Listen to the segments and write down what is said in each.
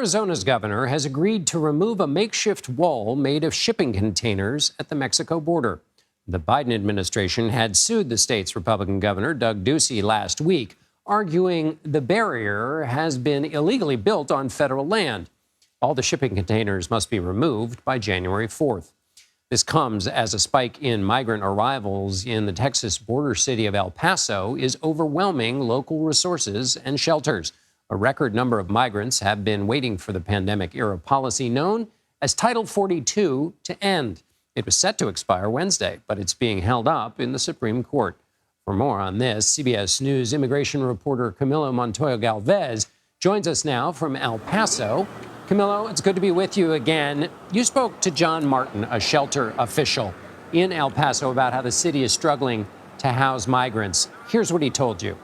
Arizona's governor has agreed to remove a makeshift wall made of shipping containers at the Mexico border. The Biden administration had sued the state's Republican governor, Doug Ducey, last week, arguing the barrier has been illegally built on federal land. All the shipping containers must be removed by January 4th. This comes as a spike in migrant arrivals in the Texas border city of El Paso is overwhelming local resources and shelters. A record number of migrants have been waiting for the pandemic-era policy known as Title 42 to end. It was set to expire Wednesday, but it's being held up in the Supreme Court. For more on this, CBS News immigration reporter Camilo Montoya-Galvez joins us now from El Paso. Camilo, it's good to be with you again. You spoke to John Martin, a shelter official in El Paso, about how the city is struggling to house migrants. Here's what he told you.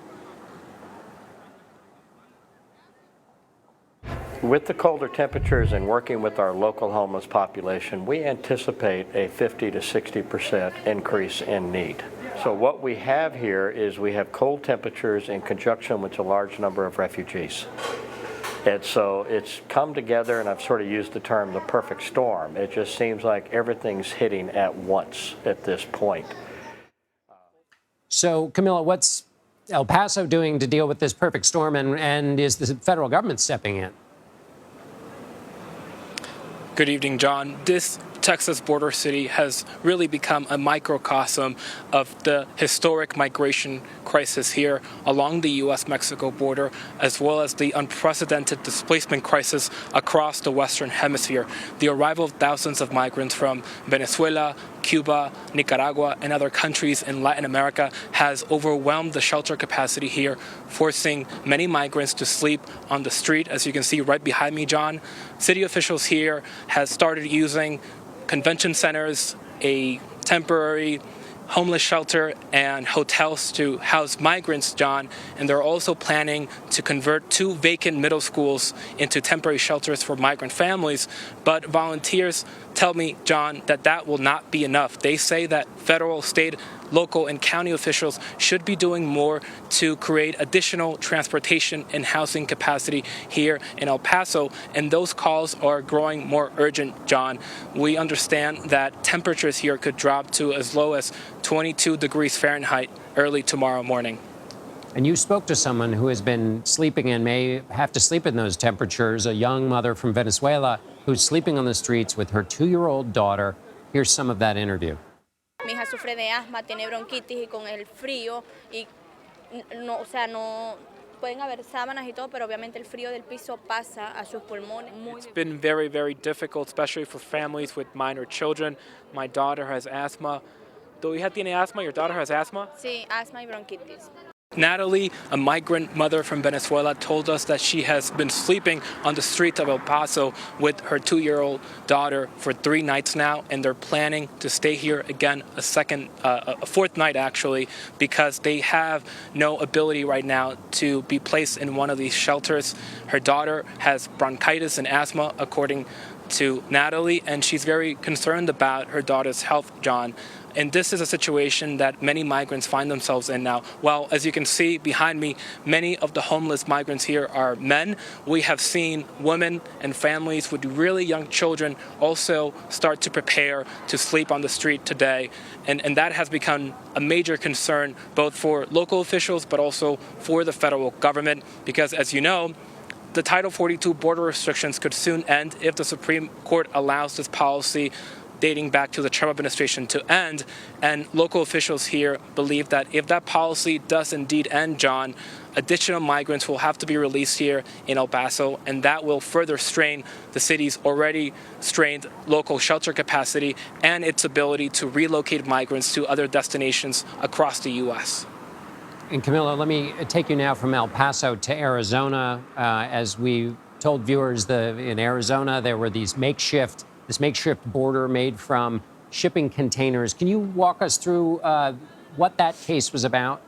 With the colder temperatures and working with our local homeless population, we anticipate a 50 to 60% increase in need. So what we have here is we have cold temperatures in conjunction with a large number of refugees. And so it's come together, and I've sort of used the term the perfect storm. It just seems like everything's hitting at once at this point. So, Camilo, what's El Paso doing to deal with this perfect storm, and is the federal government stepping in? Good evening, John. This Texas border city has really become a microcosm of the historic migration crisis here along the U.S. Mexico border, as well as the unprecedented displacement crisis across the Western Hemisphere. The arrival of thousands of migrants from Venezuela, Cuba, Nicaragua, and other countries in Latin America has overwhelmed the shelter capacity here, forcing many migrants to sleep on the street, as you can see right behind me, John. City officials here have started using convention centers, a temporary homeless shelter, and hotels to house migrants, John. And they're also planning to convert 2 vacant middle schools into temporary shelters for migrant families. But volunteers tell me, John, that that will not be enough. They say that federal, state, local, and county officials should be doing more to create additional transportation and housing capacity here in El Paso, and those calls are growing more urgent, John. We understand that temperatures here could drop to as low as 22 degrees Fahrenheit early tomorrow morning. And you spoke to someone who has been sleeping and may have to sleep in those temperatures, a young mother from Venezuela who's sleeping on the streets with her 2-year-old daughter. Here's some of that interview. Mi hija sufre de asma, tiene bronquitis y con el frío y no, o sea, no pueden haber sábanas y todo, pero obviamente el frío del piso pasa a sus pulmones. It's been very, very difficult, especially for families with minor children. My daughter has asthma. ¿Tu hija tiene asma? Your daughter has asthma? Sí, asma y bronquitis. Natalie, a migrant mother from Venezuela, told us that she has been sleeping on the streets of El Paso with her 2-year-old daughter for 3 nights now, and they're planning to stay here again a 4th night, actually, because they have no ability right now to be placed in one of these shelters. Her daughter has bronchitis and asthma, according to Natalie, and she's very concerned about her daughter's health, John. And this is a situation that many migrants find themselves in now. Well, as you can see behind me, many of the homeless migrants here are men. We have seen women and families with really young children also start to prepare to sleep on the street today. And that has become a major concern both for local officials but also for the federal government, because as you know, the Title 42 border restrictions could soon end if the Supreme Court allows this policy dating back to the Trump administration to end. And local officials here believe that if that policy does indeed end, John, additional migrants will have to be released here in El Paso, and that will further strain the city's already strained local shelter capacity and its ability to relocate migrants to other destinations across the U.S. And Camilo, let me take you now from El Paso to Arizona. As we told viewers, in Arizona there were this makeshift border made from shipping containers. Can you walk us through what that case was about?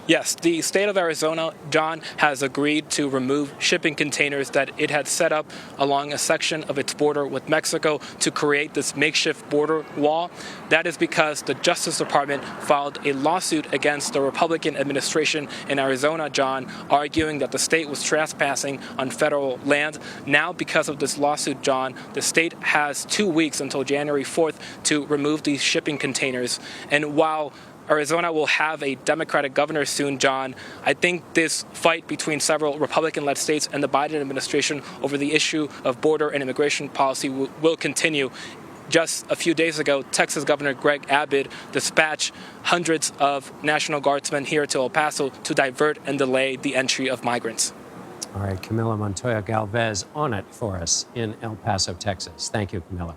Yes, the state of Arizona, John, has agreed to remove shipping containers that it had set up along a section of its border with Mexico to create this makeshift border wall. That is because the Justice Department filed a lawsuit against the Republican administration in Arizona, John, arguing that the state was trespassing on federal land. Now, because of this lawsuit, John, the state has 2 weeks until January 4th to remove these shipping containers. And while Arizona will have a Democratic governor soon, John, I think this fight between several Republican-led states and the Biden administration over the issue of border and immigration policy will continue. Just a few days ago, Texas Governor Greg Abbott dispatched hundreds of National Guardsmen here to El Paso to divert and delay the entry of migrants. All right, Camilo Montoya-Galvez on it for us in El Paso, Texas. Thank you, Camilo.